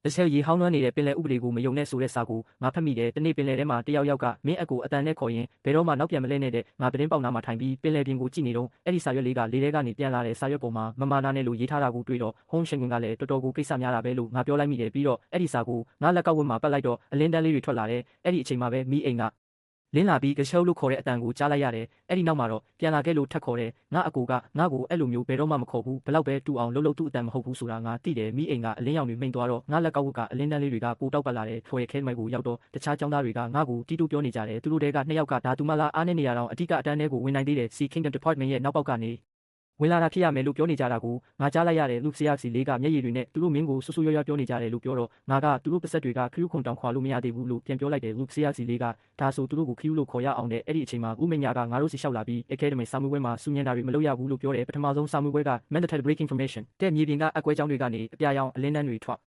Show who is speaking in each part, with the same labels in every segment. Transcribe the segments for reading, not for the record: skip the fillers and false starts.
Speaker 1: တစ်ချက်ရေဟောင်းလွှမ်းနေတဲ့ပင်လယ်ဥပဒေကိုမယုံနဲ့ဆိုတဲ့စာကိုငါဖတ်မိတယ်တနေ့ပင်လယ်ထဲမှာတယောက်ကမင်းအကိုအတန်နဲ့ခေါ်ရင်ဘယ်တော့မှနောက်ပြန်မလဲနဲ့တဲ့ငါပတင်းပေါက်နာမှာထိုင်ပြီးပင်လယ်ပြင်ကိုကြည့်နေတော့အဲ့ဒီစာရွက်လေးကလေထဲကနေပြန်လာတဲ့စာရွက်ပေါ်မှာမမာနာနဲ့လို့ရေးထားတာကိုတွေ့တော့ဟုံးရှင်ကွင်ကလည်းတော်တော်ကိုကိစ္စများတာပဲလို့ငါပြောလိုက်မိတယ်ပြီးတော့အဲ့ဒီစာကိုငါလက်ကောက်ဝတ်မှာပတ်လိုက်တော့အလင်းတန်းလေးတွေထွက်လာတယ်အဲ့ဒီအချိန်မှာပဲမိအိမ်ကလင်းလာပြီးကရှုပ်လို့ခေါ်တဲ့အတန်ကိုကြားလိုက်ရတယ်အဲ့ဒီနောက်မှာတော့ပြန်လာခဲ့လို့ထပ်ခေါ်တယ်ငါအကိုကငါ့ကိုအဲ့လိုမျိုးဘယ်တော့မှမခေါ်ဘူးဘလောက်ပဲတူအောင်လှုပ်သူ့အတန်မဟုတ်ဘူးဆိုတာငါသိတယ်မိအိမ်ကအလင်းရောင်တွေမိန်သွားတော့ငါလက်ကောက်ဝတ်ကအလင်းတန်းလေးတွေကပိုတောက်ပတ်လာတယ်ထွေခဲမိုက်ကိုရောက်တော့တခြားចောင်းသားတွေကငါ့ကိုတီးတူးပြောနေကြတယ်သူတို့တွေက2ယောက်ကဒါသူမလားအားနေနေရတော့အဓိကအတန်းတွေကိုဝင်နိုင်သေးတယ် Sea Kingdom Department ရဲ့နောက်ပေါက်ကနေဝင်လာတာဖြစ်ရမယ်လို့ပြောနေကြတာကိုငါကြားလိုက်ရတယ်လူဆရာစီလေးကမျက်ရည်တွေနဲ့သူတို့မင်းကိုဆူဆူရွရွပြောနေကြတယ်လို့ပြောတော့ငါကသူတို့ပါဆက်တွေကခရူးခုန်တောင်ခွာလို့မရသေးဘူးလို့ပြန်ပြောလိုက်တယ်လူဆရာစီလေးကဒါဆိုသူတို့ကိုခရူးလို့ခေါ်ရအောင်တဲ့အဲ့ဒီအချိန်မှာဥမညာကငါတို့စီလျှောက်လာပြီး Academy စာမေးပွဲမှာစူညံတာတွေမလုပ်ရဘူးလို့ပြောတယ်ပထမဆုံးစာမေးပွဲက Mandatory Breaking Information တဲ့မြေပြင်ကအကွဲကြောင်းတွေကနေအပြာရောင်အလင်းတန်းတွေထွက်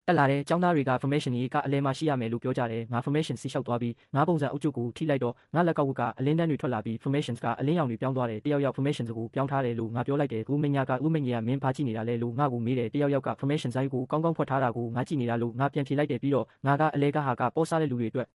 Speaker 1: တက်လာတဲ့ចောင်းသားတွေက formation ကြီးကအလဲမှာရှိရမယ်လို့ပြောကြတယ်ငါ formation စီလျှောက်သွားပြီးငါပုံစံအုပ်ချုပ်ကိုထိလိုက်တော့ငါလက်ကောက်ဝတ်ကအလင်းတန်းတွေထွက်လာပြီး formations ကအလင်းရောင်တွေပြောင်းသွားတယ်တယောက် formation ကိုပြောင်းထားတယ်လို့ငါပြောလိုက်တယ်ဥမညာကမင်းဘာကြည့်နေတာလဲလို့ငါ့ကိုမေးတယ်တယောက်က formation ဇိုင်းကိုကောင်းကောင်းဖွက်ထားတာကိုငါကြည့်နေတာလို့ငါပြန်ဖြေလိုက်တယ်ပြီးတော့ငါကအလဲကဟာကပေါ်စားတဲ့လူတွေအတွက်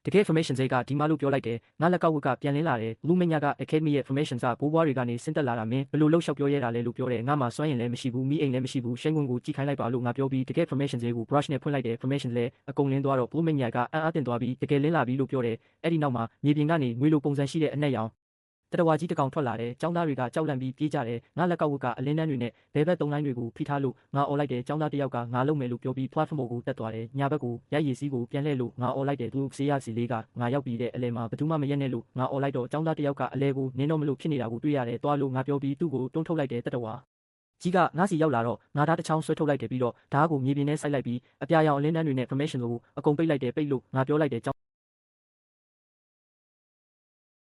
Speaker 1: တကယ် formation စိတ်ကဒီမှလို့ပြောလိုက်တယ်ငါလက်ကောက်ဝတ်ကပြန်လင်းလာတယ်လူမညာက academy ရဲ့ formation ကဘိုးဘွားတွေကနေဆင်းသက်လာတာမင်းဘယ်လိုလှုပ်ရှောက်ပြောရတာလဲလို့ပြောတယ်ငါမှစွမ်းရင်လည်းမရှိဘူးမိအိမ်လည်းမရှိဘူးရှိန်ကွန်ကိုကြည့်ခိုင်းလိုက်ပါလို့ငါပြောပြီးတကယ် formation စိတ်ကို brush နဲ့ဖွင့်လိုက်တယ် formation လည်းအကုန်လင်းသွားတော့လူမညာကအံ့အားသင့်သွားပြီးတကယ်လင်းလာပြီလို့ပြောတယ်အဲ့ဒီနောက်မှာမြေပြင်ကနေငွေလိုပုံစံရှိတဲ့အနက်ရောင်တတဝါကြီးတကောင်ထွက်လာတယ်ចောင်းသားတွေကကြောက်လန့်ပြီးပြေးကြတယ်ငါလက်ကောက်ဝတ်ကအလင်းတန်းတွေနဲ့ဘဲဘက်3လိုင်းတွေကိုဖိထားလို့ငါអော်လိုက်တယ်ចောင်းသားတယောက်ကငါလုံမယ်လို့ပြောပြီး platform ကိုတက်သွားတယ်ညာဘက်ကိုရိုက်ရည်စည်းကိုပြန်လှည့်လို့ငါអော်လိုက်တယ်သူဆေးရစီလေးကငါရောက်ပြီးတဲ့အလဲမှာဘယ်သူမှမရက်နဲ့လို့ငါអော်လိုက်တော့ចောင်းသားတယောက်ကအလဲကိုနင်းတော့မလို့ဖြစ်နေတာကိုတွေ့ရတယ်တွားလို့ငါပြောပြီးသူ့ကိုတွန်းထုတ်လိုက်တယ်တတဝါကြီးကငါစီရောက်လာတော့ငါသားတစ်ချောင်းဆွဲထုတ်လိုက်တယ်ပြီးတော့ဓာတ်ကိုမြေပြင်ထဲစိုက်လိုက်ပြီးအပြာရောင်အလင်းတန်းတွေနဲ့ formation ကိုအကုန်ပိတ်လိုက်တယ်ပိတ်လို့ငါပြောလိုက်တယ်